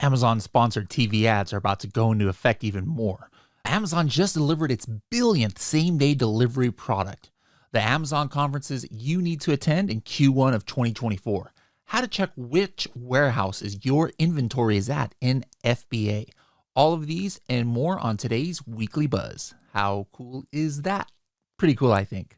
Amazon sponsored TV ads are about to go into effect even more. Amazon just delivered its billionth same-day delivery product. The Amazon conferences you need to attend in Q1 of 2024. How to check which warehouses your inventory is at in FBA. All of these and more on today's Weekly Buzz. How cool is that? Pretty cool, I think.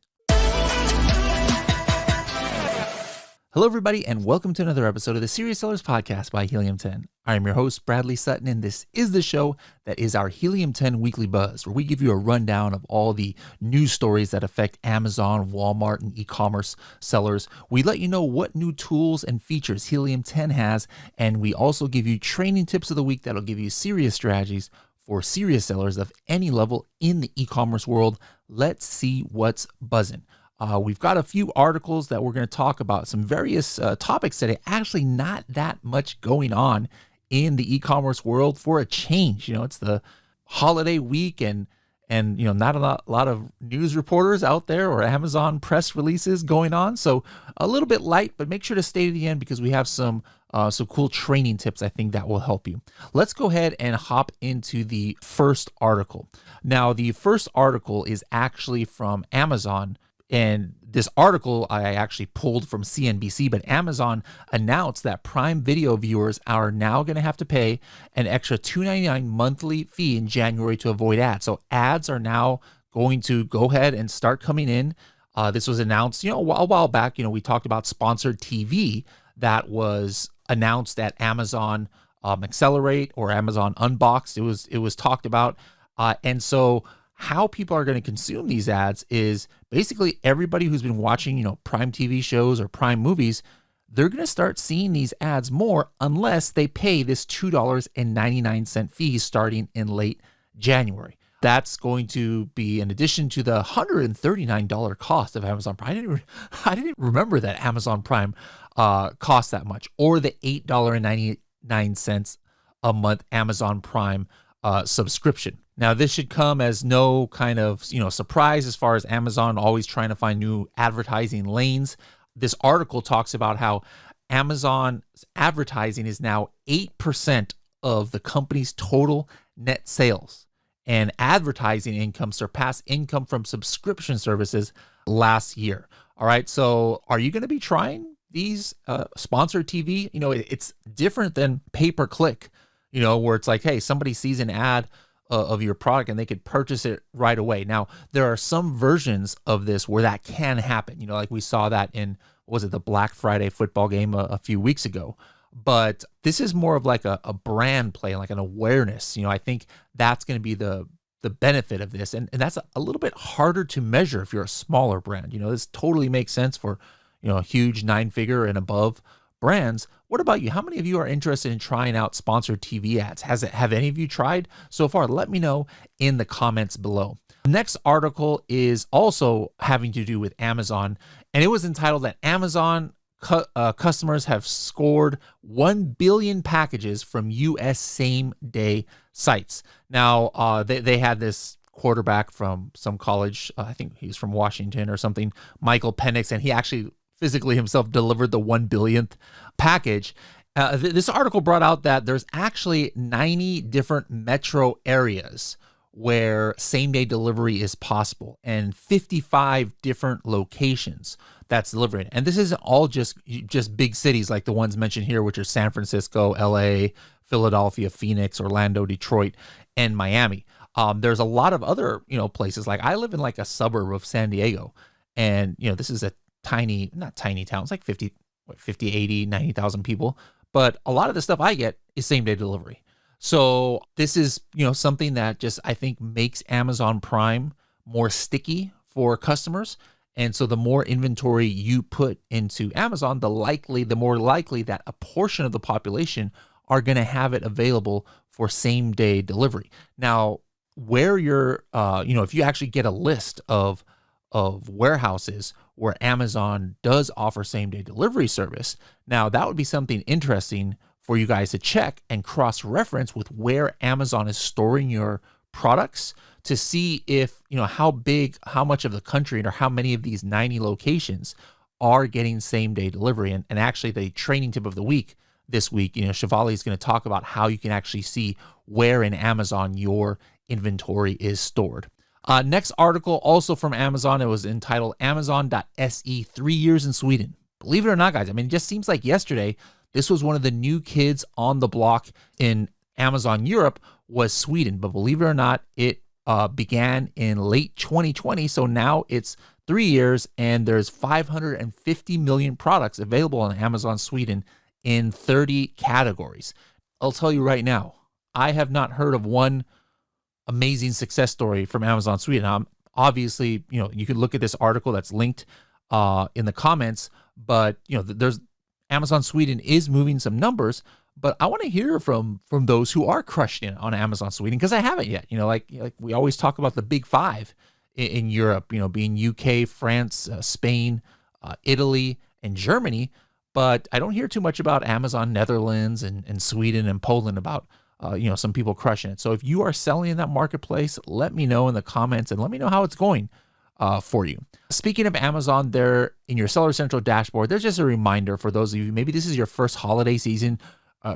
Hello, everybody, and welcome to another episode of the Serious Sellers Podcast by Helium 10. I am your host, Bradley Sutton, and this is the show that is our Helium 10 Weekly Buzz, where we give you a rundown of all the news stories that affect Amazon, Walmart, and e-commerce sellers. We let you know what new tools and features Helium 10 has, and we also give you training tips of the week that'll give you serious strategies for serious sellers of any level in the e-commerce world. Let's see what's buzzing. We've got a few articles that we're going to talk about, some various topics today. Actually, not that much going on in the e-commerce world for a change. You know, it's the holiday week and you know, not a lot of news reporters out there or Amazon press releases going on. So a little bit light, but make sure to stay to the end because we have some cool training tips I think that will help you. Let's go ahead and hop into the first article. Now, the first article is actually from Amazon. And this article I actually pulled from CNBC, but Amazon announced that Prime Video viewers are now going to have to pay an extra $2.99 monthly fee in January to avoid ads. So ads are now going to go ahead and start coming in. This was announced, you know, a while back. You know, we talked about sponsored TV that was announced at Amazon Accelerate or Amazon Unboxed. It was talked about, and so how people are going to consume these ads is basically everybody who's been watching, you know, Prime TV shows or Prime movies, they're going to start seeing these ads more unless they pay this $2.99 fee starting in late January. That's going to be in addition to the $139 cost of Amazon Prime. I didn't remember that Amazon Prime cost that much, or the $8.99 a month Amazon Prime subscription. Now, this should come as no kind of, you know, surprise as far as Amazon always trying to find new advertising lanes. This article talks about how Amazon's advertising is now 8% of the company's total net sales, and advertising income surpassed income from subscription services last year. All right, so are you going to be trying these sponsored TV? You know, it's different than pay-per-click, you know, where it's like, hey, somebody sees an ad of your product and they could purchase it right away. Now, there are some versions of this where that can happen. You know, like we saw that in, was it the Black Friday football game a few weeks ago? But this is more of like a brand play, like an awareness. You know, I think that's going to be the benefit of this. And that's a little bit harder to measure if you're a smaller brand. You know, this totally makes sense for, you know, a huge 9-figure and above brands. What about you? How many of you are interested in trying out sponsored TV ads? Have any of you tried so far? Let me know in the comments below. The next article is also having to do with Amazon, and it was entitled that Amazon customers have scored 1 billion packages from U.S. same-day sites. Now, they had this quarterback from some college, I think he's from Washington or something, Michael Penix, and he actually physically himself delivered the 1 billionth package. This article brought out that there's actually 90 different metro areas where same-day delivery is possible and 55 different locations that's delivering. And this isn't all just big cities like the ones mentioned here, which are San Francisco, LA, Philadelphia, Phoenix, Orlando, Detroit, and Miami. There's a lot of other, you know, places. Like I live in like a suburb of San Diego, and, you know, this is a not tiny town. It's like 50, 80, 90,000 people. But a lot of the stuff I get is same day delivery. So this is, you know, something that just, I think, makes Amazon Prime more sticky for customers. And so the more inventory you put into Amazon, the more likely that a portion of the population are going to have it available for same day delivery. Now, where you're, you know, if you actually get a list of warehouses where Amazon does offer same-day delivery service, now that would be something interesting for you guys to check and cross-reference with where Amazon is storing your products to see if, you know, how much of the country or how many of these 90 locations are getting same-day delivery. And actually, the training tip of the week this week. Shivali is going to talk about how you can actually see where in Amazon your inventory is stored. Next article, also from Amazon. It was entitled Amazon.se 3 years in Sweden. Believe it or not, guys, I mean, it just seems like yesterday, this was one of the new kids on the block in Amazon Europe was Sweden. But believe it or not, it began in late 2020. So now it's 3 years and there's 550 million products available on Amazon Sweden in 30 categories. I'll tell you right now, I have not heard of one amazing success story from Amazon Sweden. Obviously, you can look at this article that's linked in the comments, but there's Amazon Sweden is moving some numbers, but I want to hear from those who are crushing it on Amazon Sweden, because I haven't yet. Like we always talk about the big five in Europe, being UK, France, Spain, Italy, and Germany, but I don't hear too much about Amazon Netherlands and Sweden and Poland about some people crushing it. So if you are selling in that marketplace, let me know in the comments and let me know how it's going for you. Speaking of Amazon, there in your Seller Central dashboard, there's just a reminder for those of you, maybe this is your first holiday season.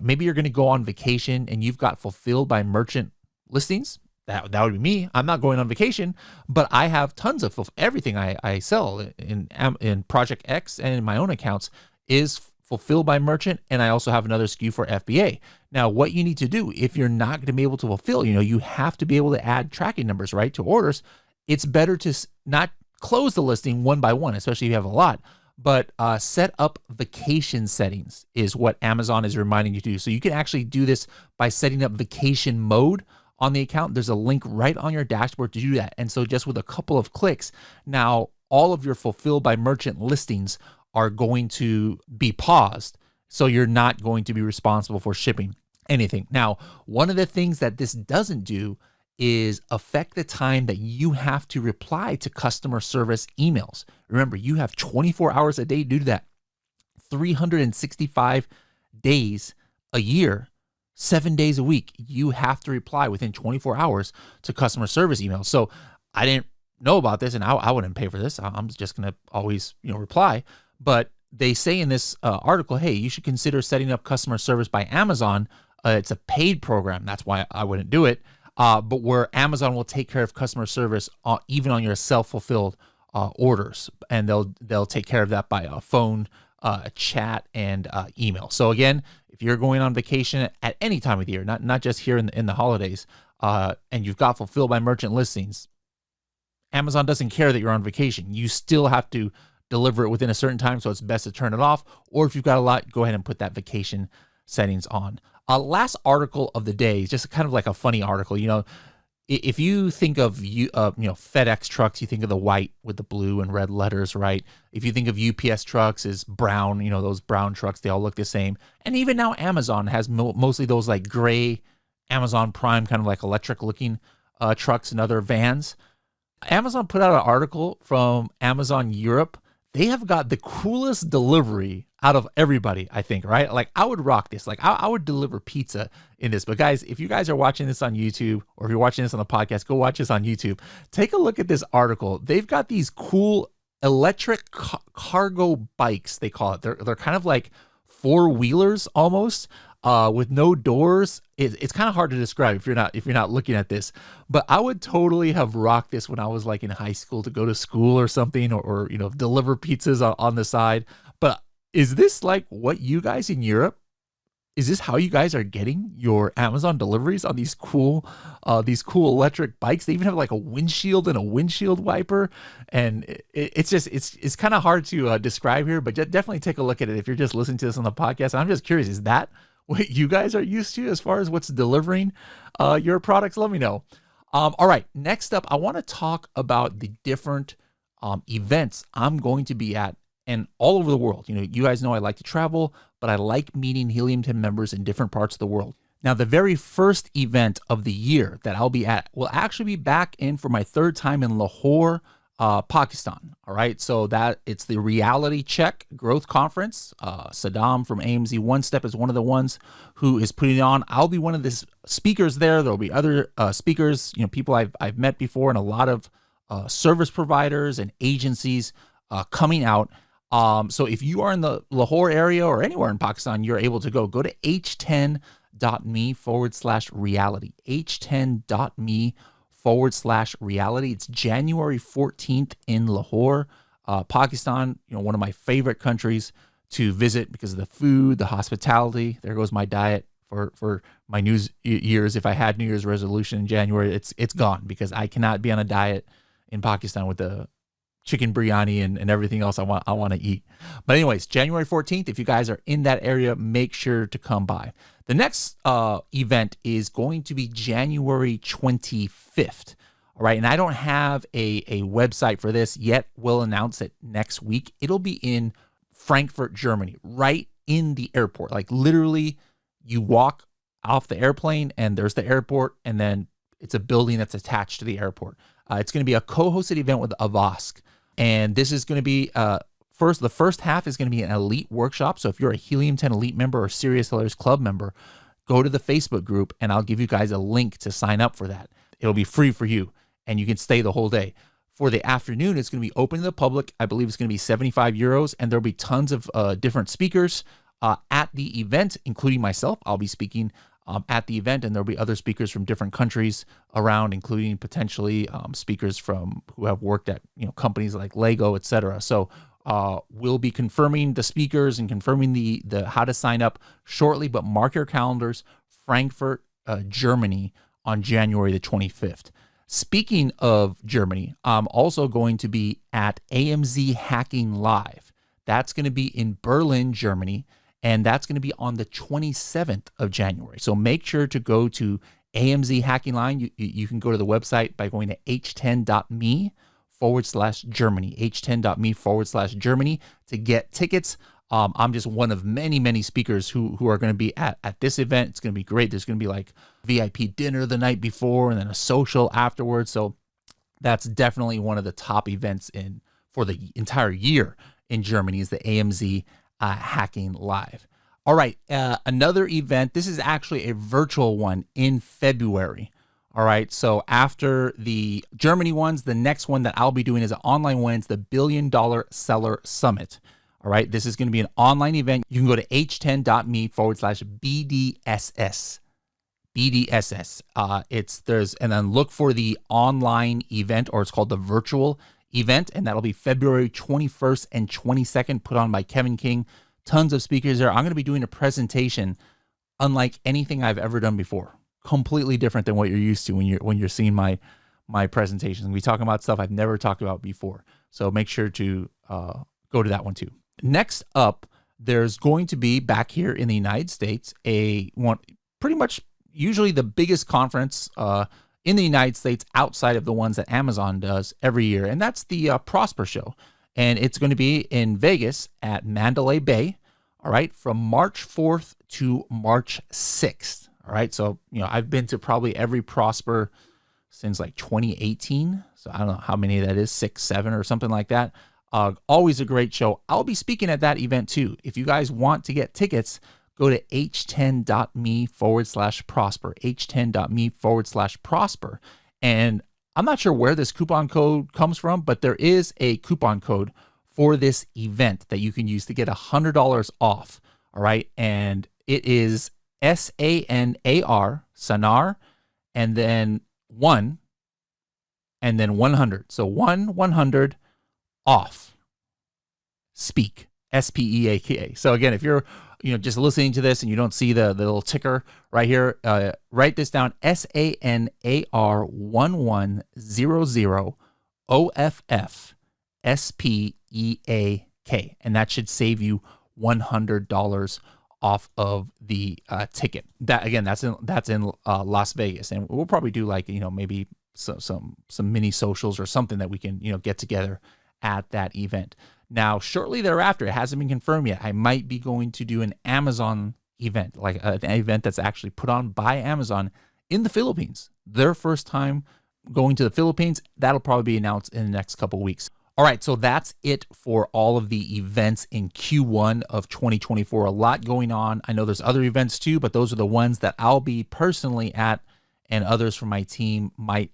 Maybe you're going to go on vacation and you've got fulfilled by merchant listings. That would be me. I'm not going on vacation, but I have tons of everything I sell in Project X and in my own accounts is fulfilled by merchant, and I also have another SKU for FBA. Now, what you need to do if you're not going to be able to fulfill, you have to be able to add tracking numbers, right, to orders. It's better to not close the listing one by one, especially if you have a lot, but set up vacation settings is what Amazon is reminding you to do. So you can actually do this by setting up vacation mode on the account. There's a link right on your dashboard to do that. And so just with a couple of clicks, now all of your fulfilled by merchant listings are going to be paused. So you're not going to be responsible for shipping anything. Now, one of the things that this doesn't do is affect the time that you have to reply to customer service emails. Remember, you have 24 hours a day to do that, 365 days a year, 7 days a week. You have to reply within 24 hours to customer service emails. So I didn't know about this, and I wouldn't pay for this. I'm just going to always, reply. But they say in this article, hey, you should consider setting up customer service by Amazon. It's a paid program. That's why I wouldn't do it. But where Amazon will take care of customer service even on your self-fulfilled orders, and they'll take care of that by phone, chat, and email. So again, if you're going on vacation at any time of the year, not just here in the holidays, and you've got fulfilled by merchant listings, Amazon doesn't care that you're on vacation. You still have to deliver it within a certain time, so it's best to turn it off. Or if you've got a lot, go ahead and put that vacation settings on. Last article of the day is just kind of like a funny article. If you think of FedEx trucks, you think of the white with the blue and red letters, right? If you think of UPS trucks as brown, those brown trucks, they all look the same. And even now Amazon has mostly those like gray Amazon Prime kind of like electric looking trucks and other vans. Amazon put out an article from Amazon Europe. They have got the coolest delivery out of everybody, I think, right? Like I would rock this. Like I would deliver pizza in this. But guys, if you guys are watching this on YouTube, or if you're watching this on the podcast, go watch this on YouTube. Take a look at this article. They've got these cool electric cargo bikes, they call it. They're kind of like four-wheelers almost, with no doors. It's kind of hard to describe if you're not looking at this, but I would totally have rocked this when I was like in high school to go to school or something, or deliver pizzas on the side. But is this like what you guys in Europe, is this how you guys are getting your Amazon deliveries on these cool electric bikes? They even have like a windshield and a windshield wiper, and it's kind of hard to describe here, but definitely take a look at it if you're just listening to this on the podcast. And I'm just curious, is that what you guys are used to as far as what's delivering your products? Let me know. All right, next up, I want to talk about the different events I'm going to be at and all over the world. You guys know I like to travel, but I like meeting Helium 10 members in different parts of the world. Now, the very first event of the year that I'll be at will actually be back in for my third time in Lahore, Pakistan. All right, so that it's the Reality Check Growth Conference. Saddam from AMZ One Step is one of the ones who is putting it on. I'll be one of the speakers there. There'll be other speakers, people I've met before, and a lot of service providers and agencies coming out. So if you are in the Lahore area or anywhere in Pakistan, you're able to go to h10.me/reality, h10.me/reality. It's January 14th in Lahore, Pakistan, one of my favorite countries to visit because of the food, the hospitality. There goes my diet for my New Year's. If I had New Year's resolution in January, it's gone because I cannot be on a diet in Pakistan with the chicken biryani and everything else I want to eat. But anyways, January 14th, if you guys are in that area, make sure to come by. The next event is going to be January 25th. All right. And I don't have a website for this yet. We'll announce it next week. It'll be in Frankfurt, Germany, right in the airport. Like literally you walk off the airplane and there's the airport, and then it's a building that's attached to the airport. It's going to be a co-hosted event with Avask. And this is going to be, the first half is going to be an elite workshop. So if you're a Helium 10 Elite member or Serious Sellers Club member, go to the Facebook group and I'll give you guys a link to sign up for that. It'll be free for you and you can stay the whole day. For the afternoon, it's going to be open to the public. I believe it's going to be 75 euros, and there'll be tons of different speakers at the event, including myself. I'll be speaking at the event, and there'll be other speakers from different countries around, including potentially speakers who have worked at companies like Lego, etc. So we'll be confirming the speakers and confirming the how to sign up shortly. But mark your calendars, Frankfurt, Germany, on January the 25th. Speaking of Germany, I'm also going to be at AMZ Hacking Live. That's going to be in Berlin, Germany, and that's going to be on the 27th of January. So make sure to go to AMZ Hacking Line. You can go to the website by going to h10.me/Germany, h10.me/Germany to get tickets. I'm just one of many, many speakers who are going to be at this event. It's going to be great. There's going to be like VIP dinner the night before and then a social afterwards. So that's definitely one of the top events for the entire year in Germany is the AMZ Hacking Live. All right, another event. This is actually a virtual one in February. All right, so after the Germany ones, the next one that I'll be doing is an online one. It's the $1 Billion Seller Summit. All right, this is going to be an online event. You can go to h10.me/BDSS. BDSS. And then look for the online event, or it's called the virtual event, and that'll be February 21st and 22nd, put on by Kevin King. Tons of speakers there. I'm going to be doing a presentation unlike anything I've ever done before. Completely different than what you're used to when you're seeing my presentations. We talk about stuff I've never talked about before. So make sure to go to that one too. Next up, there's going to be back here in the United States pretty much usually the biggest conference in the United States outside of the ones that Amazon does every year, and that's the Prosper Show. And it's going to be in Vegas at Mandalay Bay, all right, from March 4th to March 6th, all right? So, I've been to probably every Prosper since like 2018, so I don't know how many that is, 6, 7 or something like that. Always a great show. I'll be speaking at that event too. If you guys want to get tickets, go to h10.me/prosper, h10.me/prosper. And I'm not sure where this coupon code comes from, but there is a coupon code for this event that you can use to get $100 off. All right. And it is SANAR, Sanar, and then 1, and then 100. So 100 off. Speak, SPEAK. So again, if you're just listening to this and you don't see the little ticker right here, write this down: SANAR 1100 OFF SPEAK, and that should save you $100 off of the ticket. That again, that's in Las Vegas, and we'll probably do like maybe some mini socials or something that we can get together at that event. Now, shortly thereafter, it hasn't been confirmed yet, I might be going to do an Amazon event, like an event that's actually put on by Amazon in the Philippines. Their first time going to the Philippines. That'll probably be announced in the next couple of weeks. All right, so that's it for all of the events in Q1 of 2024. A lot going on. I know there's other events too, but those are the ones that I'll be personally at, and others from my team might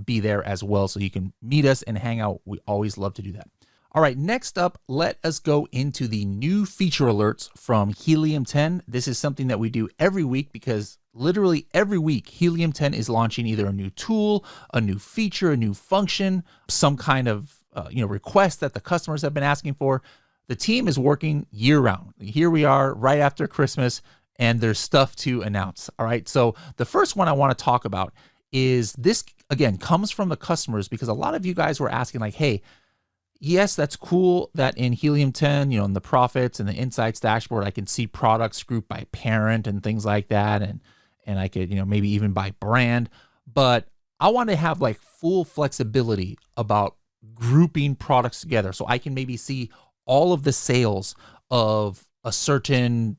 be there as well, so you can meet us and hang out. We always love to do that. All right, next up, let us go into the new feature alerts from Helium 10. This is something that we do every week because literally every week, Helium 10 is launching either a new tool, a new feature, a new function, some kind of request that the customers have been asking for. The team is working year round. Here we are right after Christmas, and there's stuff to announce. All right, so the first one I want to talk about is this, again, comes from the customers because a lot of you guys were asking like, hey, yes, that's cool that in Helium 10, in the profits and the insights dashboard, I can see products grouped by parent and things like that. And I could, maybe even by brand, but I want to have like full flexibility about grouping products together. So I can maybe see all of the sales of a certain,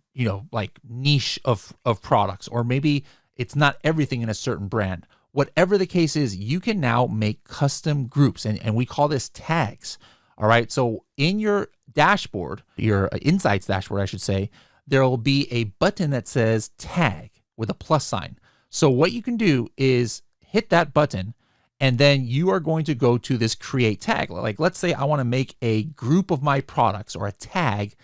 like niche of products, or maybe it's not everything in a certain brand. Whatever the case is, you can now make custom groups, and we call this tags. All right. So in your dashboard, your insights dashboard, I should say, there will be a button that says tag with a plus sign. So what you can do is hit that button, and then you are going to go to this create tag. Like, let's say I want to make a group of my products or a tag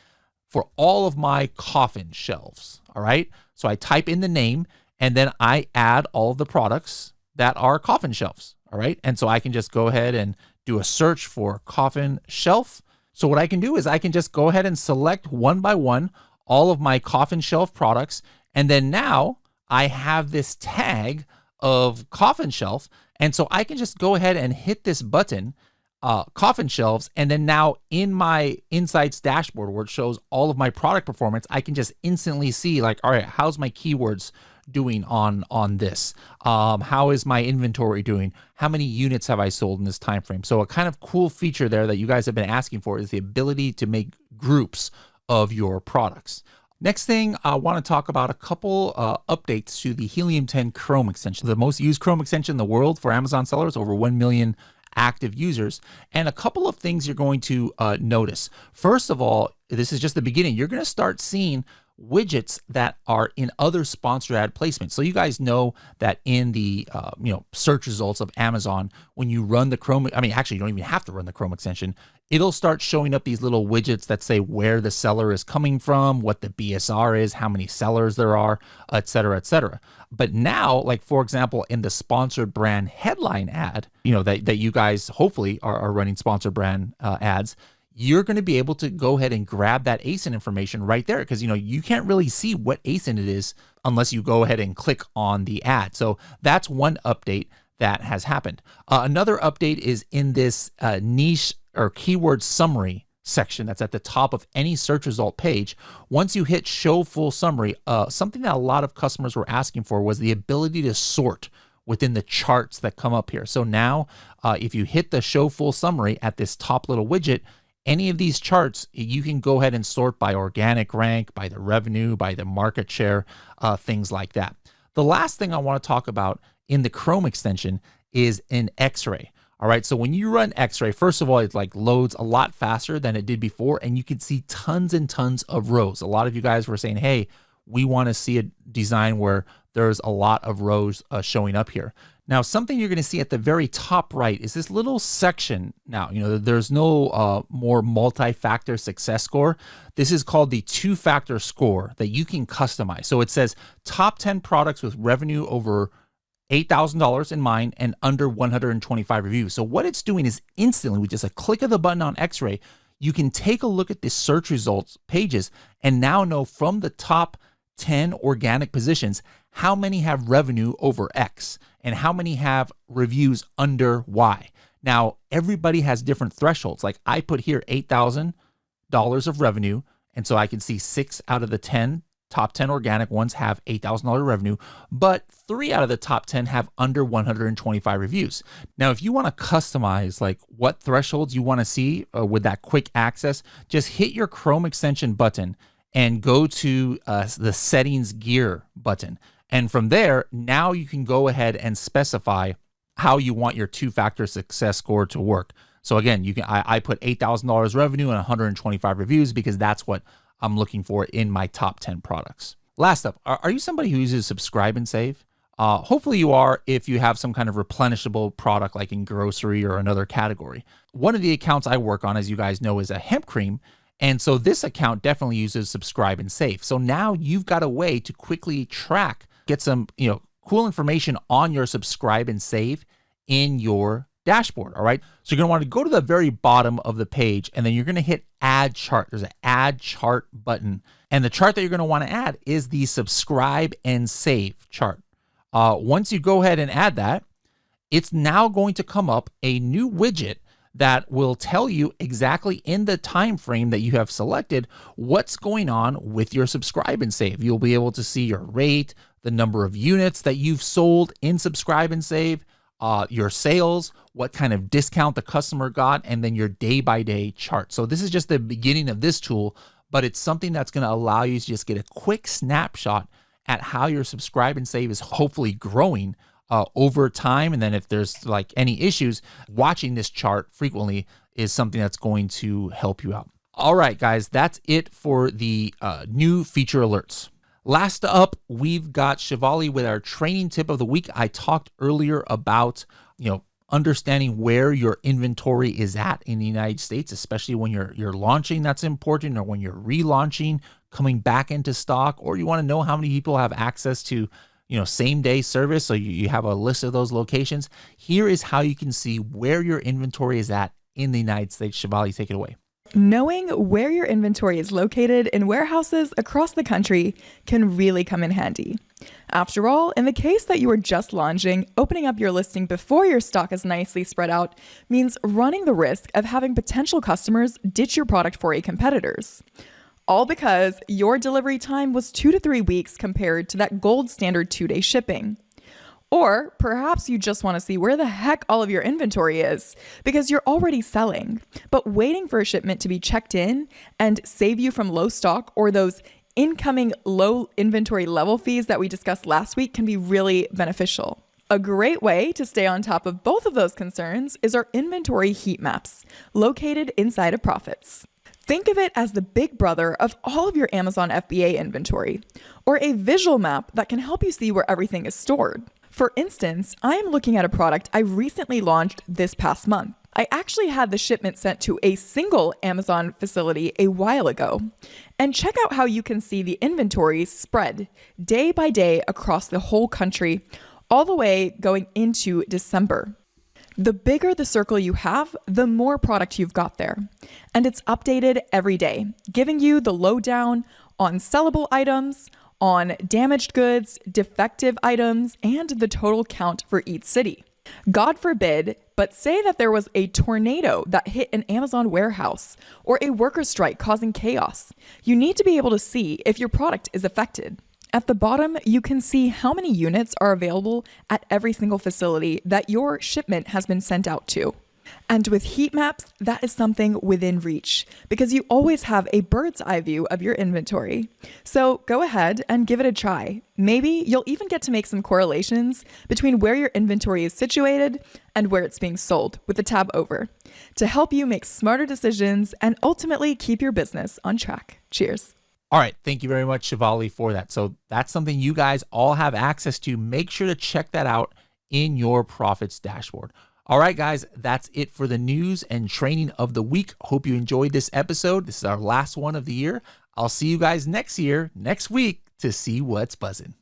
for all of my coffin shelves. All right. So I type in the name, and then I add all of the products that are coffin shelves. All right. And so I can just go ahead and do a search for coffin shelf. So what I can do is I can just go ahead and select one by one all of my coffin shelf products. And then now I have this tag of coffin shelf. And so I can just go ahead and hit this button, coffin shelves. And then now in my insights dashboard where it shows all of my product performance, I can just instantly see like, all right, how's my keywords doing on this? How is my inventory doing? How many units have I sold in this time frame? So a kind of cool feature there that you guys have been asking for is the ability to make groups of your products. Next thing, I want to talk about a couple updates to the Helium 10 Chrome extension, the most used Chrome extension in the world for Amazon sellers, over 1 million active users, and a couple of things you're going to notice. First of all, this is just the beginning. You're going to start seeing widgets that are in other sponsored ad placements. So you guys know that in the search results of Amazon, when you run the Chrome, actually you don't even have to run the Chrome extension, it'll start showing up these little widgets that say where the seller is coming from, what the BSR is, how many sellers there are, et cetera, et cetera. But now, like for example, in the sponsored brand headline ad, that you guys hopefully are running sponsored brand ads, you're going to be able to go ahead and grab that ASIN information right there, because you can't really see what ASIN it is unless you go ahead and click on the ad. So that's one update that has happened. Another update is in this niche or keyword summary section that's at the top of any search result page. Once you hit show full summary, something that a lot of customers were asking for was the ability to sort within the charts that come up here. So now if you hit the show full summary at this top little widget, any of these charts, you can go ahead and sort by organic rank, by the revenue, by the market share, things like that. The last thing I want to talk about in the Chrome extension is an X-ray. All right, so when you run X-ray, first of all, it like loads a lot faster than it did before, and you can see tons and tons of rows. A lot of you guys were saying, hey, we want to see a design where there's a lot of rows showing up here. Now, something you're going to see at the very top right is this little section. Now, there's no more multi-factor success score. This is called the two-factor score that you can customize. So it says top 10 products with revenue over $8,000 in mine and under 125 reviews. So what it's doing is instantly, with just a click of the button on X-ray, you can take a look at the search results pages and now know from the top 10 organic positions how many have revenue over X and how many have reviews under Y. Now, everybody has different thresholds. Like I put here $8,000 of revenue, and so I can see 6 out of the top 10 organic ones have $8,000 revenue, but 3 out of the top 10 have under 125 reviews. Now, if you want to customize like what thresholds you want to see with that quick access, just hit your Chrome extension button and go to the settings gear button. And from there, now you can go ahead and specify how you want your two-factor success score to work. So again, I put $8,000 revenue and 125 reviews because that's what I'm looking for in my top 10 products. Last up, are you somebody who uses subscribe and save? Hopefully you are if you have some kind of replenishable product like in grocery or another category. One of the accounts I work on, as you guys know, is a hemp cream. And so this account definitely uses subscribe and save. So now you've got a way to quickly track, get some, cool information on your subscribe and save in your dashboard. All right. So you're going to want to go to the very bottom of the page, and then you're going to hit add chart. There's an add chart button. And the chart that you're going to want to add is the subscribe and save chart. Once you go ahead and add that, it's now going to come up a new widget that will tell you exactly in the time frame that you have selected what's going on with your subscribe and save. You'll be able to see your rate, the number of units that you've sold in subscribe and save, your sales, what kind of discount the customer got, and then your day-by-day chart. So this is just the beginning of this tool, but it's something that's going to allow you to just get a quick snapshot at how your subscribe and save is hopefully growing over time. And then if there's like any issues, watching this chart frequently is something that's going to help you out. All right, guys, that's it for the new feature alerts. Last up, we've got Shivali with our training tip of the week. I talked earlier about, understanding where your inventory is at in the United States, especially when you're launching, that's important, or when you're relaunching, coming back into stock, or you want to know how many people have access to same day service. So you have a list of those locations. Here is how you can see where your inventory is at in the United States. Shivali, take it away. Knowing where your inventory is located in warehouses across the country can really come in handy. After all, in the case that you are just launching, opening up your listing before your stock is nicely spread out means running the risk of having potential customers ditch your product for a competitor's. All because your delivery time was 2 to 3 weeks compared to that gold standard 2-day shipping. Or perhaps you just want to see where the heck all of your inventory is because you're already selling, but waiting for a shipment to be checked in and save you from low stock or those incoming low inventory level fees that we discussed last week can be really beneficial. A great way to stay on top of both of those concerns is our inventory heat maps located inside of Profits. Think of it as the big brother of all of your Amazon FBA inventory, or a visual map that can help you see where everything is stored. For instance, I am looking at a product I recently launched this past month. I actually had the shipment sent to a single Amazon facility a while ago. And check out how you can see the inventory spread day by day across the whole country, all the way going into December. The bigger the circle you have, the more product you've got there. And it's updated every day, giving you the lowdown on sellable items, on damaged goods, defective items, and the total count for each city. God forbid, but say that there was a tornado that hit an Amazon warehouse or a worker strike causing chaos. You need to be able to see if your product is affected. At the bottom, you can see how many units are available at every single facility that your shipment has been sent out to. And with heat maps, that is something within reach because you always have a bird's eye view of your inventory. So go ahead and give it a try. Maybe you'll even get to make some correlations between where your inventory is situated and where it's being sold with the tab over to help you make smarter decisions and ultimately keep your business on track. Cheers. All right, thank you very much, Shivali, for that. So that's something you guys all have access to. Make sure to check that out in your Profits dashboard. All right, guys, that's it for the news and training of the week. Hope you enjoyed this episode. This is our last one of the year. I'll see you guys next week, to see what's buzzing.